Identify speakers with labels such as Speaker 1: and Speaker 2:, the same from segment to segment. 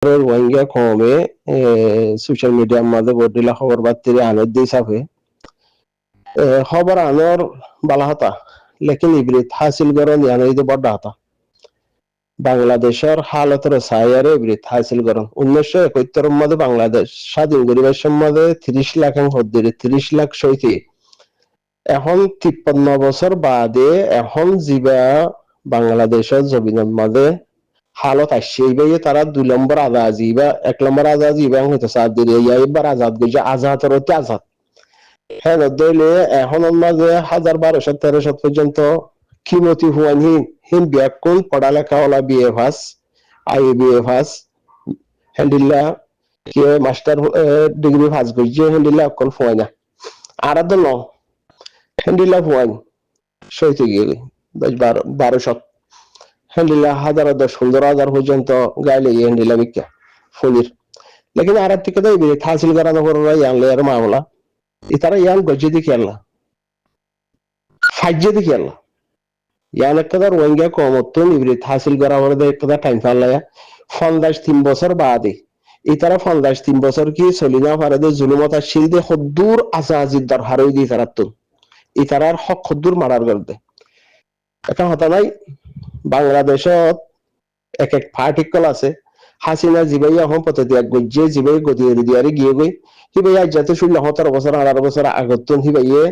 Speaker 1: রোহিঙ্গা কমে সোশ্যাল মিডিয়ার মাঝে বডিলা খবর বার্তিরে আনের দিয়ে সাফে খবর আনোর বালা হতা লেকিন ইবরিত হাসিল করন ইয়ানইদে বড় হতা বাংলাদেশের হালতের সায়ারে ইবরিত হাসিল করন 1971 মধ্যে বাংলাদেশ স্বাধীন গরিবের সম্বন্ধে 30 লাখ হদ্দিরে 30 লাখ সইতে এখন 53 বছর বাদে এখন জিবা বাংলাদেশের জমিনের মাঝে হালত আসছে এইভাবে তারা 2 নম্বর আজাদি বা 1 নম্বর আজাদি এবং হইতে সাত দিয়ে এবার আজাদ গেছে আজাদের হতে আজাদ হ্যাঁ দইলে এখন মাঝে 1200-1300 পর্যন্ত কিমতি হুয়ানি হিম ব্যাকুল পড়ালেখা ওলা বিএ পাস আইবিএ পাস হ্যান্ডিল্লা কে মাস্টার ডিগ্রি পাস করছে হ্যান্ডিল্লা অকল ফুয়াই না আর ন হ্যান্ডিল্লা ফুয়াই সইতে গিয়ে 1200 হ্যান্ডিল্লা 10,000-15,000 পর্যন্ত গাইলে হ্যান্ডিল্লা বিকা ফুলির লেকিন আর থেকে তো হাসিল করানো কররা ইয়ানলে আর মামলা ইতারা ইয়ান গজ্জে দি খেলা ফাজ্জে দি খেলা ইয়ান একটা রোহিঙ্গা কমতন ইবরিত হাসিল করা হলে একটা টাইম ফাল্লায়া 53 বছর বাদে ইতারা 53 বছর কি চলি না পারে দে জুলুমত আসিল দে হদ্দুর আজাজির দর হারই দি তারা তো ইতারার হক হদ্দুর মারার করতে এটা হতা নাই বাংলাদেশত এক এক পার্টিকল আছে হাসিনা জিবাই এখন পথে দিয়া গজ্জে জিবাই গদি দিয়ারে গিয়ে গই হিবাই আজ যাতে 16-17 বছর 18 বছর আগতন হিবাইয়ে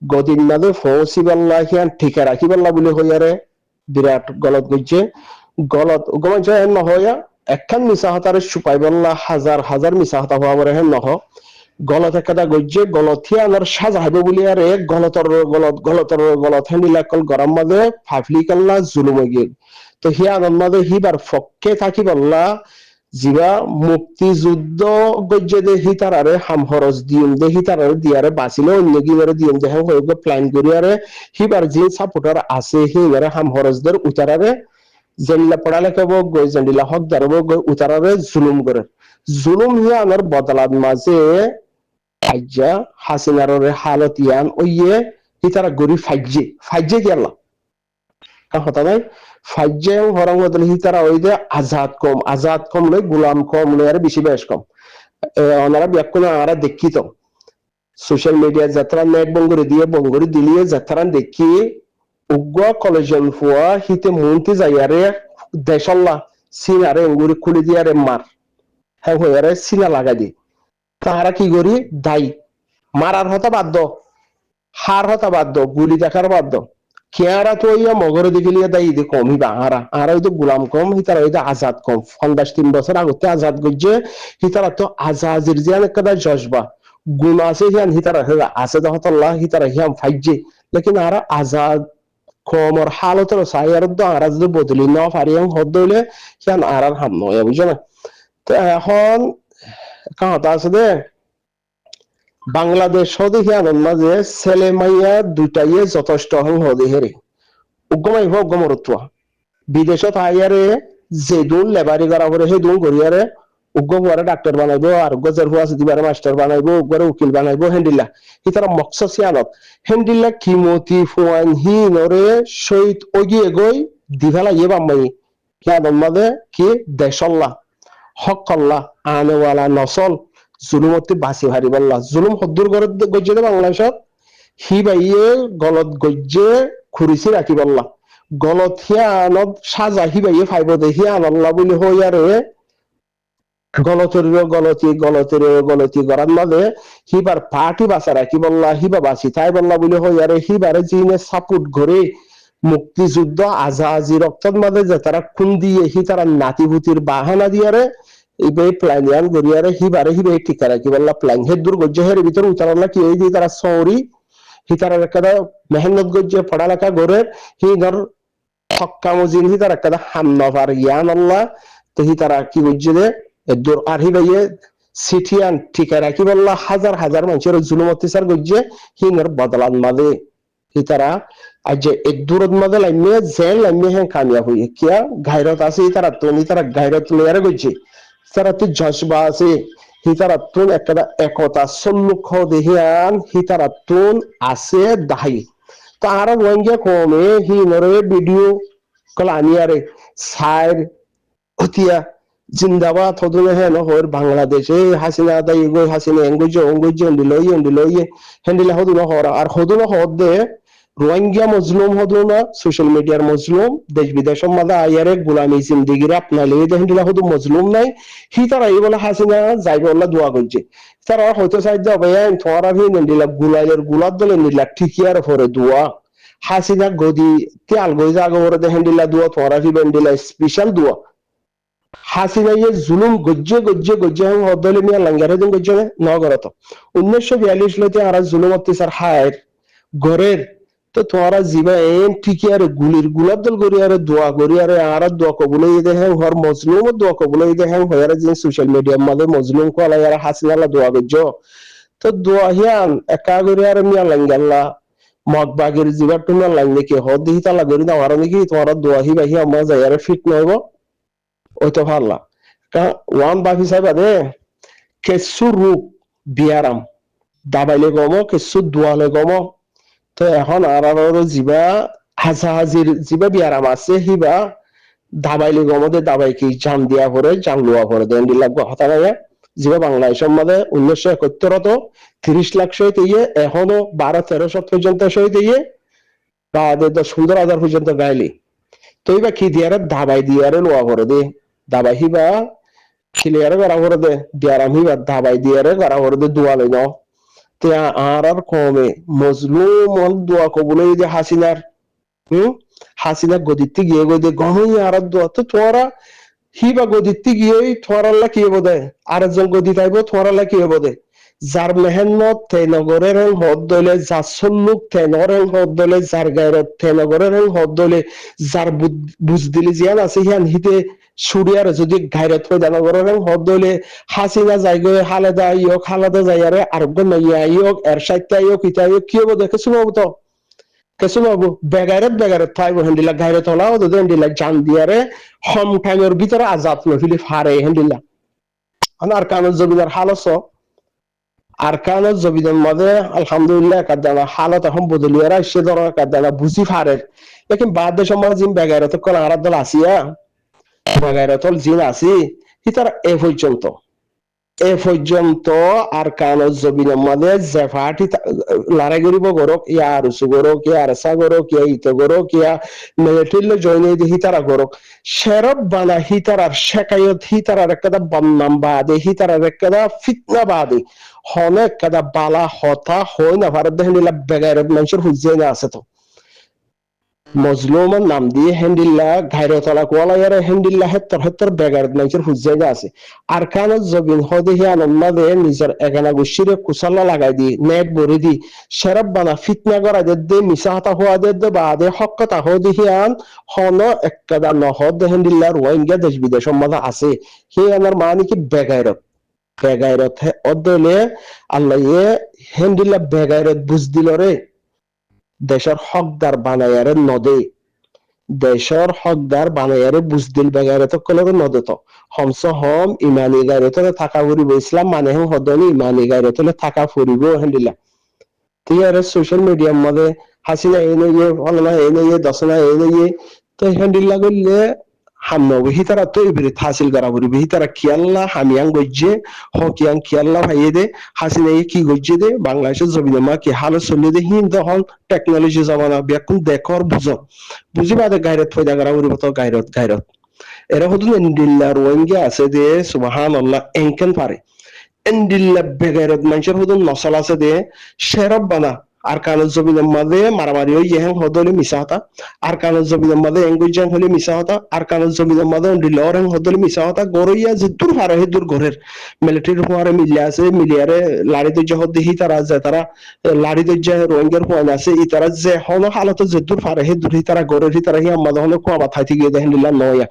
Speaker 1: গদিন মাদে ফৌসিবাল্লাহ হিয়ান ঠিকা রাখিবাল্লাহ বলে হইয়ারে বিরাট গলত গজ্জে গলত গমঞ্চ হেন নহয়া একখান মিছা হতারে সুপাইবাল্লাহ হাজার হাজার মিছা হতা হওয়া বলে হেন নহ গলত একটা গজ্জে গলথিয়া আনার সাজা হবে বলি আরে গলত হেন্ডিলাকল গরম মাদে ফাফলি কাল্লা জুলুম গিয়ে তো হিয়া আনন্দ হিবার ফক্কে থাকি বললা জিবা মুক্তিযুদ্ধ গজ্জে দে হিতারারে হামহরজ দিম দে হিতারারে দিয়ারে বাঁচিলে অন্য গিবারে দিম দে হ্যাঁ হয়ে প্ল্যান করিয়ারে হিবার যে সাপোর্টার আছে হিবারে হামহরজদের উতারারে জেল্লা পড়ালেখা বক গই জেন্ডিলা হক দারব গই উতারারে জুলুম করে জুলুম হিয়া আনার বদলাত মাঝে ফাইজা হাসিনার হালত ইয়ান ওইয়ে হিতারা গরি ফাইজে গেলা কথা নাই ফাইজে হরং বদল হিতারা ওই যে আজাদ কম লই গোলাম কম লই আর বেশি বয়স কম ওনারা ব্যাকুল আমরা দেখি তো সোশ্যাল মিডিয়া যাত্রা নেট বঙ্গরি দিলিয়ে যাত্রা দেখি উগ্র কলেজন ফুয়া হিতে মন্ত্রী যাইয়ারে দেশল্লা সিনারে এঙ্গুরি খুলি দিয়ারে মার হ্যাঁ হইয়ারে সিনা লাগাই দি তাহারা কি করি দায়ী মারার হতা বাধ্য হার হতা বাধ্য গুলি দেখার বাধ্য কেয়ারা তো ইয়া মগরে দিকে দায়ী দে কমই বা আর ওই তো গুলাম কম হিতারা ওই আজাদ কম 53 বছর আগতে আজাদ গজ্জে হিতারা তো আজাজির জিয়ান একটা জজবা গুণ আছে হিয়ান হিতারা আছে দহতল্লাহ হিতারা হিয়াম ফাইজে লেকিন আর আজাদ কমর হালতর সাইয়ার দ আর যদি বদলি না পারিয়াম হদ দইলে হিয়ান আর হাম নয় বুঝো না তো এখন কথা আছে দে বাংলাদেশ হদে হিয়ান মাঝে ছেলে মাইয়া দুটাইয়ে যথেষ্ট হং হদে হেরে উগ্গমাই হোক গমরত্বা বিদেশত আইয়ারে যে দুন লেবারি করা করে সেই দুন করিয়ারে উগ্গ হুয়ারে ডাক্তার বানাইবো আর গজের হুয়া দিবারে মাস্টার বানাইবো উগ্গরে উকিল বানাইবো হেন্ডিল্লা হিতারা মকসদ সিয়ানত হেন্ডিল্লা কিমতি ফুয়ান হি নরে শহীদ ওগিয়ে গই দিভালা ইয়ে বাম্মাই হিয়ান মাঝে কি দেশল্লা হকল্লা আনেওয়ালা নসল জুলুমতি বাসি হারি বললা জুলুম হদ্দুর করে গজ্জে দে বাংলাদেশত হি বাইয়ে গলত গজ্জে খুরিছি রাখি বললা গলত হিয়ানত সাজা হি বাইয়ে ফাইব দে হিয়ান আল্লাহ বলি হইয়ারে গলতি করার মাঝে হিবার পার্টি বাসা রাখি বললা হিবা বাসি তাই বললা বলি হইয়ারে হিবারে জিনে সাপোর্ট করে মুক্তিযুদ্ধ আজাজি রক্তর মাঝে যে তারা খুন দিয়ে হি তারা নাতিভূতির বাহানা দিয়ারে ইবে প্ল্যানিয়ান গরিয়ারে হিবারে হিবে ঠিক রাখি বললা প্ল্যান হে দূর গজ্জে হের ভিতর উতারলা কি এই দিয়ে তারা সৌরি হিতারা একটা মেহনত গজ্জে পড়ালেখা করে হি ধর হক্কা মজিন হিতার একটা হামনফার ইয়ান আল্লাহ তো হিতারা কি গজ্জে দে দূর আর হিবাইয়ে সিটিয়ান ঠিক রাখি বললা হাজার হাজার মানুষের জুলুম অত্যাচার গজ্জে হিঙ্গর বদলান মাদে হিতারা আজ এক দূরত মাদে লাইমে জেল লাইমে হ্যাঁ কামিয়াব হইয়ে কিয়া গায়রত আছে হিতারা তো হিতারা গায়রত লয়ারে গজ্জে তারা তো জজবা আছে হিতারাতুন একটা একতা সন্মুখ দেহিয়ান হিতারাতুন আছে দাহি তারা রোহিঙ্গা কমে হি নরে ভিডিও কল আনিয়ারে সাইর হতিয়া জিন্দাবাদ হদুনে হেন হর বাংলাদেশে হাসিনা দাই গই হাসিনা এঙ্গুজো অঙ্গুজো এন্ডিলই হেন্ডিলা হদুনে হর আর হদুনে হদ দে রোহিঙ্গা মজলুম হদুনা সোশ্যাল মিডিয়ার মজলুম দেশ বিদেশের মাঝে আইয়ারে গোলামি জিন্দিগিরে আপনার লেগে হেন্ডিলা হদু মজলুম নাই হি তারা এই বলে হাসিনা যাইবে বলে দোয়া করছে তারা হয়তো চাই যাবে তোমারা হি নেন্ডিলা গুলাইয়ের গুলার দলে নিলা ঠিকিয়ার পরে দোয়া হাসিনা গদি তেল গই জাগো ওরে হেন্ডিলা দোয়া তোমারা হি বেন্ডিলা স্পেশাল দোয়া হাসিনা ইয়ে জুলুম গজ্জে হং হদলে মিয়া লাঙ্গারে দিন গজ্জে নগরত 1942 লতে আর জুলুম অত্যাচার হায় গরের তো তোরা জিবা এন ঠিকই আর গুলির গুলাদল করি আর দোয়া করি আর দোয়া কবুলে দে হ্যাঁ হর মজলুম দোয়া কবুলে দে হ্যাঁ হয়ার যে সোশ্যাল মিডিয়ার মাঝে মজলুম কলা আর হাসিনালা দোয়া গজ্জো তো দোয়া হিয়ান একা করি আর মিয়া লাঙ্গাল্লা মগ বাগের জিবার টুমিয়া লাঙ্গে কি হদ দিহি তালা করি না আর নাকি তোরা দোয়া হি বাহি আমরা যাই আর ফিট নইব ওই তো ভাল্লা ওয়ান বাফি সাহেব দে কেসু রূপ বিয়ারাম দাবাইলে গমো কেসু দোয়ালে গমো তো এখন আর জিবা হাসা হাজির জিবা বিয়ারাম আছে হিবা দাবাইলে গমদে দাবাই কি জান দিয়া পরে জান লোয়া পরে দেন লাগবে হতা নাই জিবা বাংলাদেশের মধ্যে 1971 তো 30 লাখ সহিত ইয়ে এখনো 12-13 পর্যন্ত সহিত ইয়ে বা 10-15 হাজার পর্যন্ত গাইলি তো এবার কি দিয়ারে দাবাই দিয়ারে লোয়া পরে দে দাবাই হিবা ক্লিয়ারে করা করে দে বিয়ারাম হিবা দাবাই দিয়ারে করা করে দে দোয়া লই নাও তে আর কমে মজলুম দোয়া কবুলে যে হাসিনার হাসিনা গদিতে গিয়ে গদে গহই আর দোয়া তো তোরা হিবা গদিতে গিয়ে তোরাল্লা কি বোধে আর একজন গদি তাইব তোরাল্লা কি বোধে যার মেহনত নগরের হদ দলে যার সল্লুক নগরের হদ দলে যার গায়রত নগরের হদ দলে যার বুঝ দিলি জিয়ান আছে হিয়ান হিতে সুরিয়ার যদি গায়রত হয়ে নগরের হদ দলে হাসিনা যাই গো হালেদা ইয়োক হালাদা যাইয়ারে আরোগ্য নইয়া ইয়োক এরশাইতা ইয়োক ইতা ইয়োক কি হবো দেখে শুনবো তো কেসু বাবু বেগারত থাইব হেন্ডিলা গায়রত হলাও যদি হেন্ডিলা জান দিয়ারে হম টাইমের ভিতরে আজাদ নফিলি ফারে হেন্ডিলা আর কানুজ জমিদার হালস আরকানের জবিদের মধ্যে আলহামদুলিল্লাহ কাদানা হালত এখন বদলিয়ারা সে ধর কাদানা বুঝি ফারের লেকিন বাদ দেশ আমার জিম বেগাইরত কোন আরাদ দল আসিয়া বেগাইরতল জিন আসি হিতার এ পর্যন্ত আরকানের জবিনের মধ্যে জেফাটি লড়াই করিব গরক ইয়া আরুসু গরক ইয়া আরসা গরক ইয়া ইতো গরক ইয়া মিলিটারিলে জয়েন হয়ে হিতারা গরক শেরব বানা হিতারার শেকায়ত হিতারার একটা বদনাম বাদে হিতারার একটা ফিতনা বাদে হনে একটা বালা হতা হয় না ভারত দেখেন বেগাইরত মানুষের হুজে না আছে তো মজলুমের নাম দিয়ে হেন্ডিল্লা ঘাইরতলা কোয়ালায়ারে হেন্ডিল্লা হেত্তর বেগারত মানুষের হুজাইগা আছে আর কানত জবিন হদেহি আনন্দাদে নিজের এগানা গুশিরে কুসাল্লা লাগাই দি নেট বরি দি শেরব বানা ফিতনা করা দে মিশা হতা হওয়া দে বাদে হকতা হদেহি আন হন এককাদা নহদ হেন্ডিল্লা রোহিঙ্গা দেশ বিদেশের মধ্যে আছে হে আনার মানে কি বেগাইরত অদলে আল্লাহ হেন্ডিল্লা বেগাইরত বুঝ দিল রে দেশের হকদার বানায়ারে নদে দেশের হকদার বানায়ারে বুঝদিল বেগারে তো কলরে নদে তো হমস হম ইমানি গাইরে তো থাকা ফুরিব ইসলাম মানে হম হদনি ইমানি গাইরে তো থাকা ফুরিব হেন্ডিলা তিয়ারে সোশ্যাল মিডিয়ার মধ্যে হাসিনা এনে গিয়ে ফলনা এনে গিয়ে দশনা এনে গিয়ে তো হেন্ডিলা করলে হামনবো হিতারা তো ইবরে হাসিল করা ফুরিব হিতারা কিয়াল্লা হামিয়াং গজ্জে হকিয়াং কিয়াল্লা ভাইয়ে দে হাসিনা কি গজ্জে দে বাংলাদেশের জমিনে মা কি হালত চলে দে হিন তখন টেকনোলজি জমানা বেকুন দেখর বুঝি বাদে গাইরত ফয়দা করা ফুরিব তো গাইরত এরা হতো এন্ডিল্লা রোহিঙ্গা আছে দে সুবহানাল্লাহ এনকেন পারে এন্ডিল্লা বেগাইরত মানুষের হতো নসল আছে দে শেরব বানা আর কানের জমিনের মাঝে মারামারি হয়ে ইহেং হদলে মিশা হতা আর কানের জমিনের মাঝে এঙ্গুইজাং হলে মিশা হতা আর কানের জমিনের মাঝে ডিলরেং হদলে মিশা হতা গরইয়া যে দূর পারে হে দূর ঘরের মিলিটারি হওয়ারে মিলিয়া আছে মিলিয়ারে লাড়ি দজ্জা হদ দেখি তারা যে তারা লাড়ি দজ্জা রোহিঙ্গার পয়েন্ট আছে ই তারা যে হন হালত যে দূর পারে হে দূর তারা গরের হি তারা হি আমাদের হলে কোয়া বাথাই থেকে দেখেন দিল্লা নয়া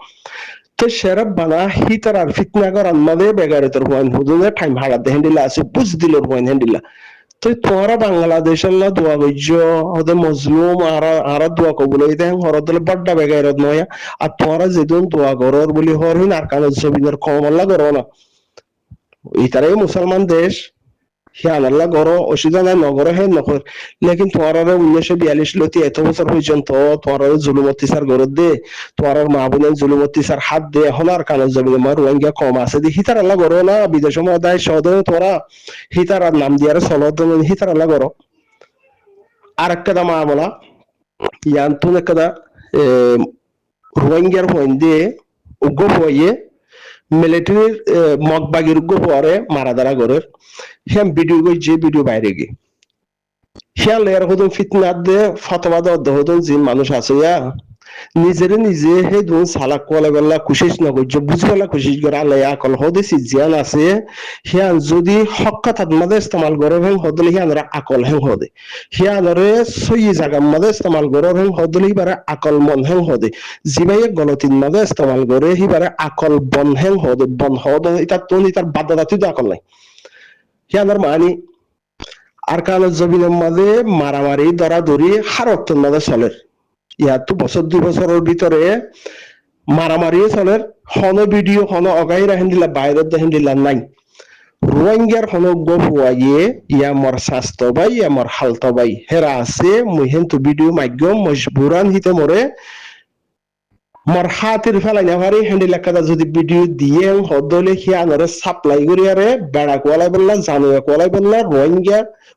Speaker 1: তো শেরব বানা হি তারার ফিতনা করার মাঝে বেগারেতর পয়েন্ট হুদুনে টাইম হারা দেখেন দিল্লা আছে বুঝ দিলর পয়েন্ট হেন দিল্লা তো তোরা বাংলাদেশের না দোয়া করছ ওদের মজলুম আর দোয়া কবুল দেন হরদলে বড্ডা বেগাইরত নয়া আর তোরা যেদিন দোয়া করর বলি হরহিন আর কানের জমিনের কমল্লা করো না ইতারাই মুসলমান দেশ হিয়ান আল্লাহ গড় অসুবিধা নাই নগর হে নকর লেকিন তোমার 1942 লতি এত বছর পর্যন্ত তোমার জুলুম অত্যাচার গড় দে তোমার মা বোনের জুলুম অত্যাচার হাত দে এখন আর কানের জমিনে আমার রোহিঙ্গা কম আছে দি হিতার আল্লাহ গড় না বিদেশ মদায় সদে তোরা হিতার আর নাম দিয়ার চলত হিতার আল্লাহ গড় আর একটা দাম আমলা ইয়ান তুন একটা রোহিঙ্গার হইন্দে উগ্র হয়ে মিলিটারির মগবাগির উগ্র পরে মারাদারা গড়ের হিয়াম ভিডিও গই যে ভিডিও বাইরে গে হিয়াল এর হদন ফিতনাত দে ফতোয়া দে হদন যে মানুষ আছে ইয়া নিজে হে দুন সালাক কোলা গল্লা কুশিস না গজ্জ বুঝবেলা কুশিস গরা আল্লাহ আকল হদেসি জিয়ান আছে হিয়ান যদি হক্কাত মাদে ইস্তেমাল গরে হেন হদলি হিয়ানরা আকল হেন হদে হিয়ানরে সই জায়গা মাদে ইস্তেমাল গরে হেন হদলি বারে আকল মন হেন হদে জিবাইয়ে গলতিন মাদে ইস্তেমাল গরে হিবারে আকল বন হেন হদে বন হদে এটা তোনি তার বাদ্দাতি তো আকল নাই হিয়ানর মানি আর কালো জমিনের মাঝে মারামারি দরাদরি হারত্তর মাঝে চলে ইয়াতো বছর 2 বছরের ভিতরে মারামারি চলে হন ভিডিও হন অগাই রাহেন দিলা বাইরের দেখেন দিলা নাই রোহিঙ্গার হন গফুয়াইয়ে ইয়া মর স্বাস্থ্য বাই ইয়া মর হালত বাই হেরা আছে মুহেন তো ভিডিও মাধ্যম মজবুরান হিতে মরে মর হাতের ফেলাই না পারি হ্যান্ডেল একটা যদি ভিডিও দিয়ে হদলে হিয়ানরে সাপ্লাই করিয়ারে বেড়া কোয়ালাই বললা জানুয়া কোয়ালাই বললা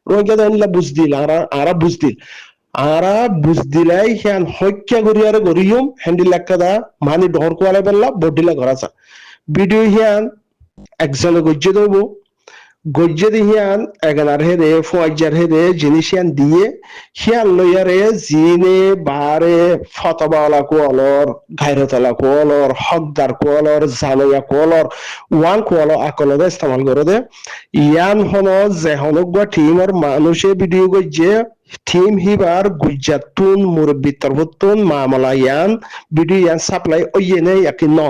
Speaker 1: রোহিঙ্গা জানিলা বুঝ দিল আরা বুঝ দিল আরা বুঝ দিলাই হিয়ান হত্যা করিয়ারে গরিয়ম হ্যান্ডেল একটা মানি ডর কোয়ালাই বললা বডিলা ঘরাছা ভিডিও হিয়ান একজনে গজ্জে দেব গজ্জে দি হিয়ান এগানার হেরে ফুয়াইজার হেরে জিনিস হিয়ান দিয়ে হিয়ান লইয়ারে জিনে বারে ফতবাওয়ালা কোয়ালর গাইরতলা কোয়ালর হকদার কোয়ালর জানয়া কোয়ালর ওয়ান কোয়ালো আকলরে ইস্তেমাল করে দে ইয়ান হন যে হনগুয়া টিমর মানুষে ভিডিও গজ্জে টিম হিবার গুজাতুন মুরব্বি তরফতুন মামলা ইয়ান ভিডিও ইয়ান সাপ্লাই ওইয়েনে ইয়াকিন ন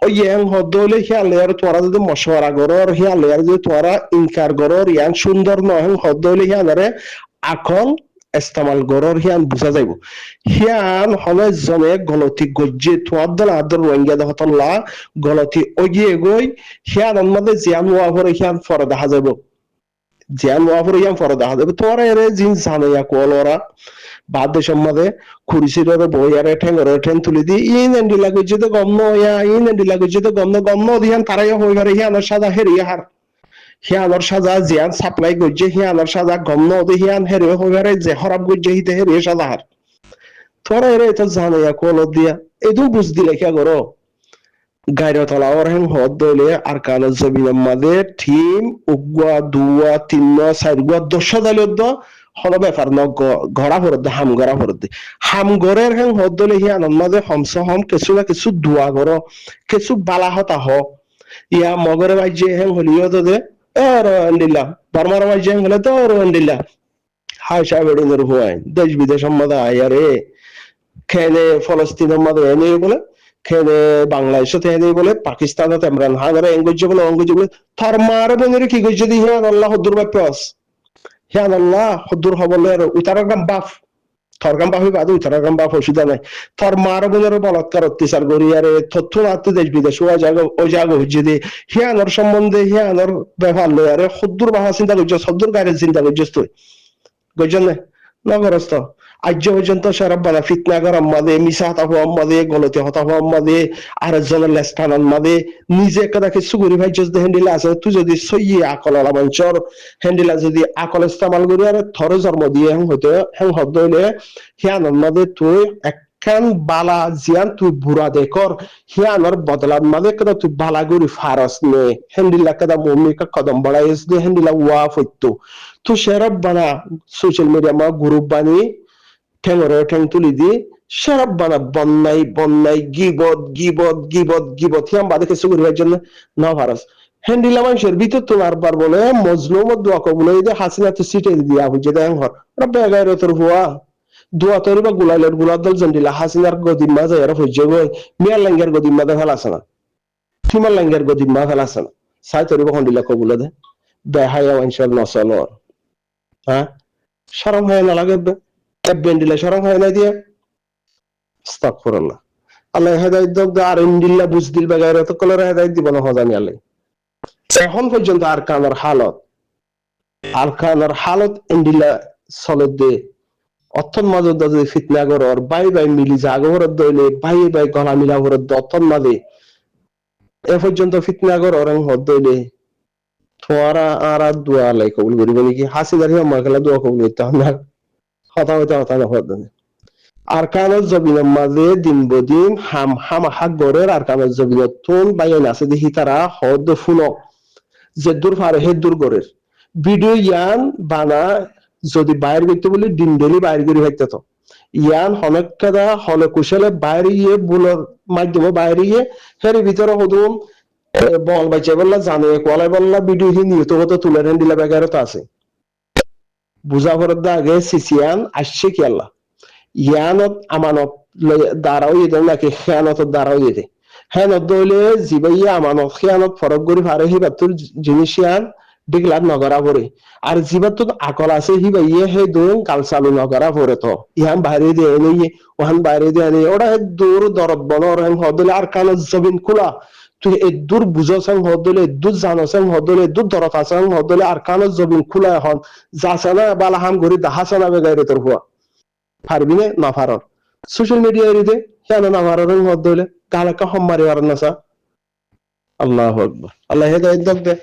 Speaker 1: ওইয়াং হদলে হিয়ালের তোরা যদি মশওয়ারা গরর হিয়ালের যদি তোরা ইনকার গরর ইয়ান সুন্দর নয় হদলে হিয়ানরে আকল ইস্তেমাল গরর হিয়ান বুঝা যাইব হিয়ান হলে জনে গলতি গজ্জে তোয়াদল আদর রোহিঙ্গা দহতল্লা গলতি ওগিয়ে গই হিয়ান মধ্যে জিয়ান ওয়াফরে হিয়ান ফর দেখা যাইব জিয়ান ওয়াফরে হিয়ান ফর দেখা যাইব তোরা এরে জিন জানাইয়া কোলরা বাদ সম্মাদে খুরিসিরে বইয়ারে ঠেঙ্গরে ঠেন তুলি দি ইন এন্ডিলা গজ্জে তো গম নয়া ইন এন্ডিলা গজ্জে তো গম দিয়ান তারাই হই পারে হিয়ানর সাদা হেরিয়া হার হিয়ানর সাজা জিয়ান সাপ্লাই গজ্জে হিয়ানর সাজা গম নদে হিয়ান হেরে হই পারে যে হরাব গজ্জে হিতে হেরে সাদা হার তোরা এরে তো জানাইয়া কোল দিয়া এদু বুঝ দিলে কি করো গাইরতলা ওর হেন হদ দলে আর কাল জমিনের মাঝে টিম উগুয়া দুয়া তিননা চারগুয়া 10 দালত হলো ব্যাপার ন ঘরা ফরদ হাম গড়া ফরদ হাম গড়ের হেন হদলে হিয়ান মাঝে হমস হম কিছু না কিছু দুয়া গড় কিছু বালা হতা হ ইয়া মগরে বাজে হেন হলিও তো দে আর আন্দিল্লা বর্মার বাজে হেন হলে তো আর আন্দিল্লা হাই সাহেবের হুয়াই দেশ বিদেশ মাঝে আয়ারে খেলে ফলস্তিনের মাঝে এনে বলে খেলে বাংলাদেশে এনে বলে পাকিস্তানত ইমরান হাজারে এঙ্গজ বলে অঙ্গজ বলে থর মারে বনের কি গজ দি হিয়ান আল্লাহ হদুর বাপ্পাস হিয়ান আল্লাহ হদুর হবলে উতারাগ্রাম বাফ থরগাম বাফি বাদু উতারাগ্রাম বাফ অসুবিধা নাই থর মারে বনের বলৎকার অত্যাচার করিয়ারে তথ্য আত্ম দেশ বিদেশ ও জায়গা হচ্ছে দি হিয়ানর সম্বন্ধে হিয়ানর ব্যবহার লয়ারে হদুর বাহা চিন্তা করছ হদুর গায়ের চিন্তা করছিস তুই গজন নাই নগরস্থ আজ পর্যন্ত সারাবানা ফিতনা গরম মাদে মিশা হতা হওয়া মাদে গলতে হতা হওয়া মাদে আর জনের লেস্তান মাদে নিজে একটা কিছু করি ভাই যদি হ্যান্ডিলা আছে তুই যদি সই আকল মঞ্চর হ্যান্ডিলা যদি আকল ইস্তেমাল করি আর থর জন্ম দিয়ে হইতে হ্যাং হদ হইলে হিয়ান মাদে তুই একখান বালা জিয়ান তুই বুড়া দেখর হিয়ানর বদলার মাদে কেদা তুই বালা গুরি ফারস নে হ্যান্ডিলা কেদা মম্মিকা কদম বড়াইস দে হ্যান্ডিলা ওয়া ফইতো তুই সেরব বানা সোশ্যাল মিডিয়া মা গ্রুপ বানি ঠেঙরে ঠেং তুলি দি সেরব বানা বন্যাই গিবত হিয়াম বাদে কিছু করিবার জন্য না ফারস হ্যান্ডিলা মানুষের ভিতর তোমার বার বলে মজলুম দোয়া কবুলে দে হাসিনা তো সিটে দিয়া বুঝে দেন হর বেগায় তোর হুয়া দোয়া তরি বা গুলাইলের গুলাদল জন্ডিলা হাসিনার গদিমা যায় আর হইছে গই মিয়ার লাঙ্গের গদিমা দে ফেলাছে না ফিমার লাঙ্গের গদিমা ফেলাছে না সাই তরি বা হন্ডিলা কবুলে দে বেহায়া ওয়াইনশাল নসল হ্যাঁ শরম হয় না লাগে বেন্ডিলা শরম হয় না দিয়ে আস্তাগফিরুল্লাহ আল্লাহ হেদায়েত দাও আর ইন্দিল্লা বুঝদিল বেগায় তো কলরে হেদায়েত দিব না হজানি আল্লাহ এখন পর্যন্ত আর কানার হালত আরকানোর হালত এন্ডিলা চলত দে অথন মাজত যদি ফিতনা করর বাই বাই মিলি জাগরত দইলে বাই বাই গলা মিলা করত অথন মাঝে এ পর্যন্ত ফিতনা করর হদ দইলে তোমারা আর দোয়া লাই কবুল করিব নাকি হাসি দাঁড়িয়ে আমার খেলা দোয়া কবুল করতে হবে না কথা হইতে কথা না হদ আরকানোর জবিনের মাঝে দিন বদিন হাম হাক গড়ের আরকানোর জবিনত তুন বাইন আছে দেখি তারা হদ ফুনক যে দূর পারে হে দূর গড়ের ভিডিও ইয়ান বানা যদি বাইর করতে বলি দিন ডেলি বাইর করে হইতে তো ইয়ান হনকাদা হলে কুশলে বাইরে গিয়ে বুলোর মাধ্যমে বাইরে গিয়ে হের ভিতরে হদুম বল বাইচে বললা জানে কলাই বললা ভিডিও হি নিয়ত কত তুলে রেন দিলা বেগারও তো আছে বুঝা পড়ার আগে সিসিয়ান আসছে কি আল্লাহ ইয়ানত আমানত দ্বারাও ইয়ে নাকি খেয়ানত দ্বারাও ইয়ে হেনত দইলে জিবাইয়া আমানত খেয়ানত ফরক করি ফারে হিবাতুর জিনিস ইয়ান ডিগলাত নগরা পড়ে আর জিবাতুর আকল আছে হিবাইয়ে হে দোন কাল চালু নগরা পড়ে তো ইহান বাইরে দিয়ে নিয়ে ওহান বাইরে দিয়ে নিয়ে ওরা দূর দরদ বনর হদলে আর কানত জবিন খোলা তুই এদুর বুঝছং হদলে এদুর জানছং হদলে এদুর দরদ আছং হদলে আর কানত জবিন খোলা এখন যাসানা বালাহাম ঘুরি দাহাসানা বেগাইরে তোর হুয়া পারবি না পারর সোশ্যাল মিডিয়া এরিতে কেন না পারর মধ্যে হইলে কালকা সম্মারি আর না আল্লাহু আকবার আল্লাহ হেদায়েত দাও দে